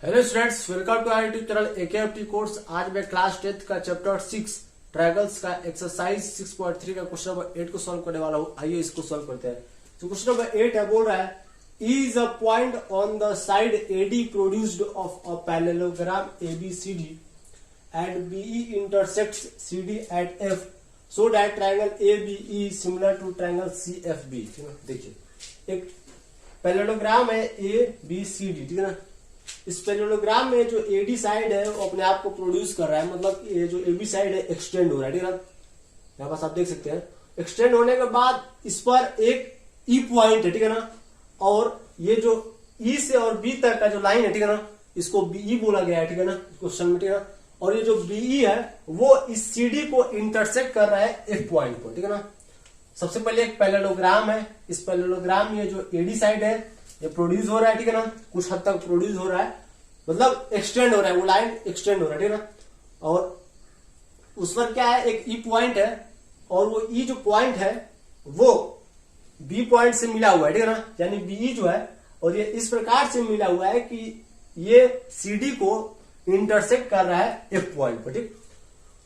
Hello students, welcome to our YouTube channel AKFT course. आज मैं class 10th का chapter 6 triangles का exercise 6.3 का क्वेश्चन नंबर 8 को सॉल्व करने वाला हूँ। आइए इसको सॉल्व करते हैं। तो क्वेश्चन नंबर 8 है, बोल रहा है is a point on the side AD produced of a parallelogram ABCD and BE intersects CD at F so that triangle ABE similar to triangle CFB. देखिए, एक पैरेललोग्राम है एबीसीडी, ठीक है ना। इस पैरेललोग्राम में जो एडी साइड है वो अपने आप को प्रोड्यूस कर रहा है, मतलब ये जो एबी साइड है एक्सटेंड हो रहा है, ठीक है ना। यहाँ पास आप देख सकते हैं, एक्सटेंड होने के बाद इस पर एक ई पॉइंट है, ठीक है ना। और ये जो ई से और बी तक का जो लाइन है, ठीक है ना, इसको बीई बोला गया है, ठीक है ना, क्वेश्चन में, ठीक है ना। और ये जो बीई है वो इस सीडी को इंटरसेक्ट कर रहा है एफ पॉइंट को, ठीक है ना। सबसे पहले एक पैरेललोग्राम है, इस पैरेललोग्राम में जो एडी साइड है ये प्रोड्यूस हो रहा है, ठीक है ना, कुछ हद तक प्रोड्यूस हो रहा है, मतलब एक्सटेंड हो रहा है, वो लाइन एक्सटेंड हो रहा है, ठीक है ना। और उस पर क्या है, एक ई पॉइंट है, और वो ई जो पॉइंट है वो बी पॉइंट से मिला हुआ है, ठीक है ना। यानी बीई जो है और ये इस प्रकार से मिला हुआ है कि ये सीडी को इंटरसेक्ट कर रहा है एफ पॉइंट पर, ठीक।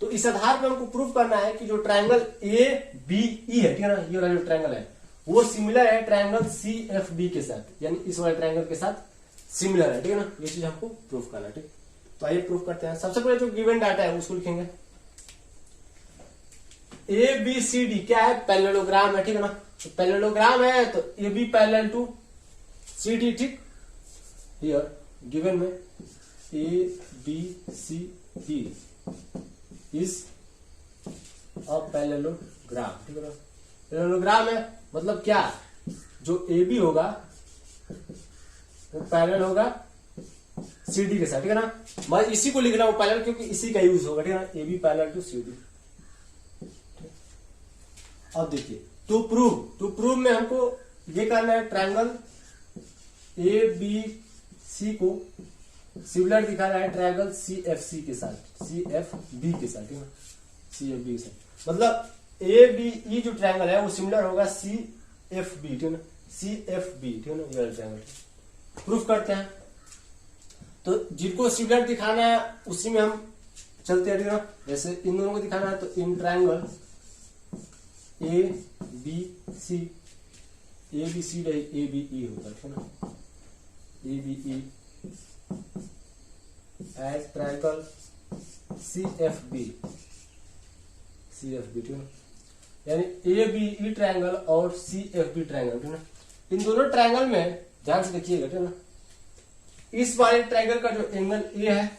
तो इस आधार पर हमको प्रूव करना है कि जो ट्रायंगल ए बी ई है, ठीक है ना, ये वाला जो ट्रायंगल है वो सिमिलर है ट्रायंगल सी एफ बी के साथ, यानी इस वाले ट्रायंगल के साथ सिमिलर है, ठीक है ना। ये चीज हमको प्रूव करना है, ठीक। तो आइए प्रूव करते हैं। सबसे पहले जो गिवन डाटा है उसको लिखेंगे। ए बी सी डी क्या है, पैरेललोग्राम है, ठीक है ना। तो पैरेललोग्राम है तो A B parallel to C D, ठीक। हियर गिवन में A B C D is a parallelogram, ठीक है ना। पैरेललोग्राम है मतलब क्या, जो ए बी होगा वो पैरेलल होगा सीडी के साथ, ठीक है ना। मैं इसी को लिख रहा हूं पैरेलल क्योंकि इसी का यूज होगा, ठीक है ना। A B parallel to CD. अब देखिए, टू प्रूव में हमको ये करना है, ट्रायंगल ए बी सी को सिमिलर दिखाना है ट्रायंगल सी एफ सी के साथ, सी एफ बी के साथ, ठीक है, सी एफ बी के साथ। मतलब ए बी ई जो ट्रायंगल है वो सिमिलर होगा सी एफ बी, ठीक है ना, सी एफ बी, ठीक है ना, ये ट्रायंगल। प्रूफ करते हैं। तो जिनको सिमिलर दिखाना है उसी में हम चलते हैं, ठीक है ना। जैसे इन दोनों को दिखाना है तो in triangle A B C, A B C A B E होगा, ठीक है ना, A B E as triangle C F B, C F B, ठीक है, यानी ए बी ई ट्रायंगल और सी एफ बी ट्रायंगल, ठीक है ना। इन दोनों ट्रायंगल में ध्यान से देखिएगा, ठीक है ना। इस वाले ट्रायंगल का जो एंगल ए है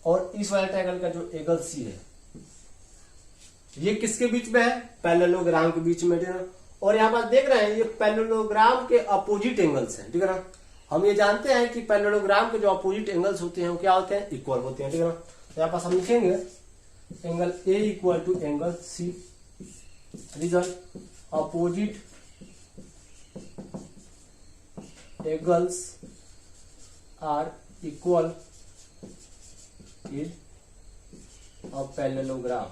और इस वाले ट्रायंगल का जो एंगल सी है ये किसके बीच में है, पैरेललोग्राम के बीच में, ठीक है ना। और यहाँ पर देख रहे हैं ये पैरेललोग्राम के अपोजिट एंगल्स हैं, ठीक है ना। हम ये जानते हैं कि पैरेललोग्राम के जो अपोजिट एंगल्स होते हैं वो क्या होते हैं, इक्वल होते हैं, ठीक है ना। तो यहाँ पास हम लिखेंगे angle A equal to angle C, result opposite angles are equal in a parallelogram,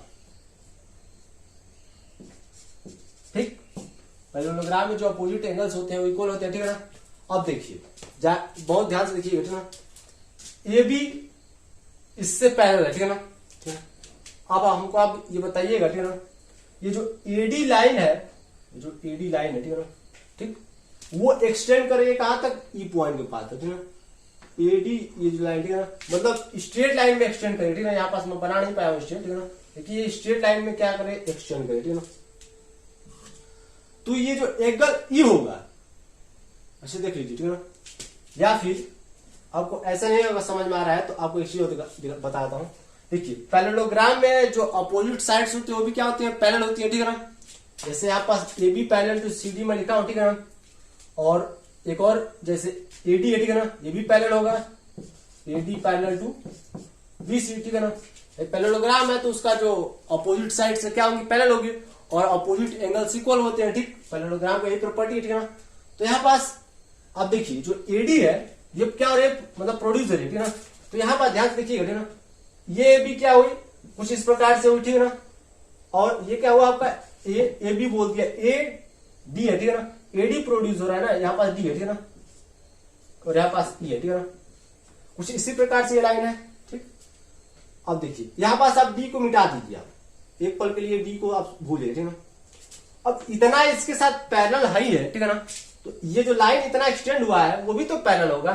ठीक। पैरेललोग्राम में जो अपोजिट एंगल्स होते हैं वो इक्वल होते हैं, ठीक है ना। अब देखिए, बहुत ध्यान से देखिए, ठीक है ना। ए बी इससे पैरेलल है, ठीक है ना, ठीक है। अब हमको आप ये बताइएगा, ठीक है ना, ये जो एडी लाइन है, जो एडी लाइन है, ठीक है ना, ठीक, वो एक्सटेंड करेगा कहां तक, ई पॉइंट के पास, ठीक है ना। एडी ये जो लाइन, ठीक है ना, मतलब स्ट्रेट लाइन में एक्सटेंड करे, ठीक है ना। यहाँ पास मैं बना नहीं पाया हूं स्ट्रेट, ठीक है ना, लेकिन ये स्ट्रेट लाइन में क्या करे, एक्सटेंड करे, ठीक है ना। तो ये जो एंगल ई होगा ऐसे देख लीजिए, ठीक है ना। या फिर आपको ऐसा नहीं अगर समझ में आ रहा है तो आपको एक चीज बताता हूं। देखिए, पैरेललोग्राम में जो अपोजिट साइड्स होती है वो भी क्या होती है, पैरेलल होती है, ठीक है ना। जैसे यहाँ पास A B parallel to C D में लिखा हूं, ठीक है ना। और एक और जैसे ए डी है, ठीक है ना, ये भी पैरेलल होगा, A D parallel to B C, ठीक है ना। एक पैरेललोग्राम है तो उसका जो अपोजिट साइड से क्या होंगी, पैरेलल होगी, और अपोजिट एंगल्स इक्वल होते हैं, ठीक। पैरेललोग्राम का यही प्रॉपर्टी है, ठीक है ना। तो यहाँ पास अब देखिए जो एडी है ये क्या हो रही है, मतलब प्रोड्यूसर है, ठीक है ना। तो यहाँ पर ध्यान से देखिएगा, ठीक है ना, ये भी क्या हुई, कुछ इस प्रकार से हुई, ठीक है ना। और ये क्या हुआ आपका ए बी बोल दिया, ए डी है, ठीक है ना। एडी प्रोड्यूस हो रहा है ना, यहाँ पास डी है, ठीक है ना, और यहाँ पास ई है, ठीक है ना। कुछ इसी प्रकार से ये लाइन है। ठीक, अब देखिए यहां पास आप डी को मिटा दीजिए, आप एक पल के लिए डी को आप भूलिए, ठीक है। अब इतना इसके साथ पैरेलल है ही है, ठीक है ना, तो ये जो लाइन इतना एक्सटेंड हुआ है वो भी तो पैरेलल होगा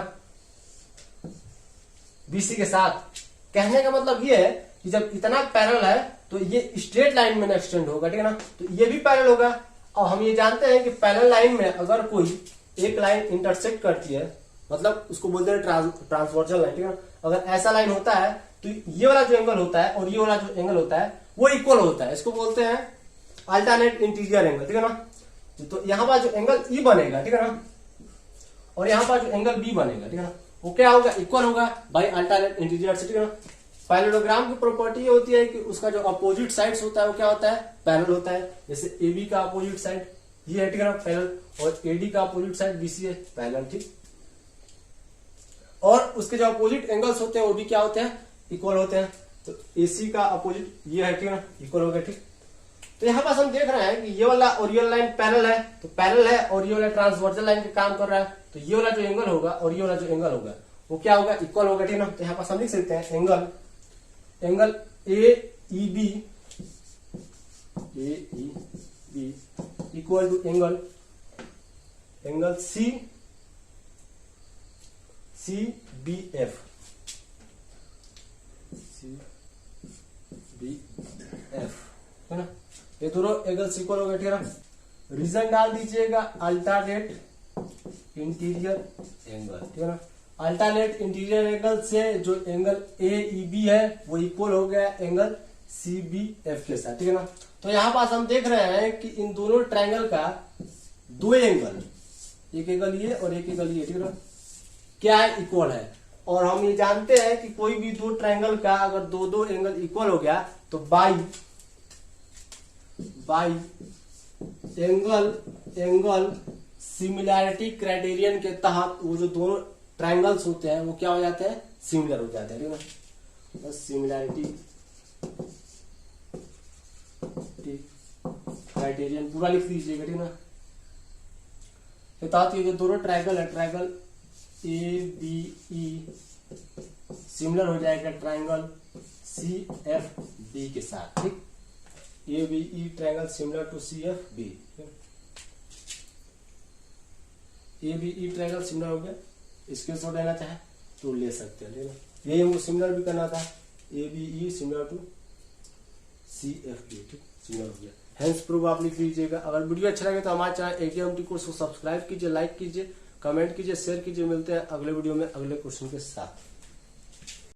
बीसी के साथ। कहने का मतलब ये है कि जब इतना पैरेलल है तो ये स्ट्रेट लाइन में एक्सटेंड होगा, ठीक है ना, तो ये भी पैरेलल होगा। और हम ये जानते हैं कि पैरेलल लाइन में अगर कोई एक लाइन इंटरसेक्ट करती है, मतलब उसको बोलते हैं ट्रांसवर्सल लाइन, ठीक है ना। अगर ऐसा लाइन होता है तो ये वाला जो एंगल होता है और ये वाला जो एंगल होता है वो इक्वल होता है, इसको बोलते हैं अल्टरनेट इंटीरियर एंगल, ठीक है ना। तो यहाँ पर जो एंगल ई बनेगा, ठीक है ना, और यहाँ पर जो एंगल बी बनेगा, ठीक है ना, वो क्या होगा, इक्वल होगा बाई अल्टरनेट इंटीरियर से, ठीक है ना। पैरेललोग्राम की प्रॉपर्टी ये होती है कि उसका जो अपोजिट साइड्स होता है वो क्या होता है, पैरेलल होता है। जैसे ए बी का अपोजिट साइड ये है, ठीक है ना, पैरेलल, और एडी का अपोजिट साइड बीसी है, पैरेलल, ठीक। और उसके जो अपोजिट एंगल्स होते हैं वो भी क्या होते हैं, इक्वल होते हैं। तो एसी का अपोजिट ये है, ठीक है ना, इक्वल हो गया, ठीक। तो यहाँ पास हम देख रहे हैं कि ये वाला और ये वाला लाइन पैरेलल है, तो पैरेलल है और ये वाला ट्रांसवर्सल लाइन का काम कर रहा है, तो ये वाला जो एंगल होगा और ये वाला जो एंगल होगा वो क्या होगा, इक्वल होगा, ठीक है ना। तो यहाँ पास हम लिख सकते हैं angle A E B equal to angle C B F है ना। ये दोनों एंगल इक्वल हो गए, ठीक है ना। रीजन डाल दीजिएगा अल्टरनेट इंटीरियर एंगल, ठीक है ना। अल्टरनेट इंटीरियर एंगल से जो एंगल ए ई बी है वो इक्वल हो गया एंगल सी बी एफ के साथ, ठीक है ना। तो यहाँ पास हम देख रहे हैं कि इन दोनों ट्रायंगल का दो एंगल, एक एंगल ये और एक एंगल ये, ठीक है ना, क्या है, इक्वल है। और हम ये जानते हैं कि कोई भी दो ट्रायंगल का अगर दो एंगल इक्वल हो गया तो बाई एंगल सिमिलैरिटी क्राइटेरियन के तहत वो जो दोनों ट्रायंगल्स होते हैं वो क्या हो जाते हैं, सिमिलर हो जाते हैं, ठीक है ना। सिमिलैरिटी क्राइटेरियन पूरा लिख दीजिएगा, ठीक है ना। तहत ये जो दोनों ट्रायंगल है, triangle A B E similar हो जाएगा ट्रायंगल सी एफ बी के साथ, ठीक। A B E triangle similar to C F B, A B E triangle similar हो गया। स्क्रीनशॉट लेना चाहे तो ले सकते हैं, ठीक है। यही हमको सिमिलर भी करना था, A B E similar to C F B, ठीक, सिमिलर हो गया। हेंस प्रूफ आप लिख लीजिएगा। अगर वीडियो अच्छा लगे तो हमारे चैनल एकेएमटी कोर्स को सब्सक्राइब कीजिए, लाइक कीजिए, कमेंट कीजिए, शेयर कीजिए। मिलते हैं अगले वीडियो में अगले क्वेश्चन के साथ।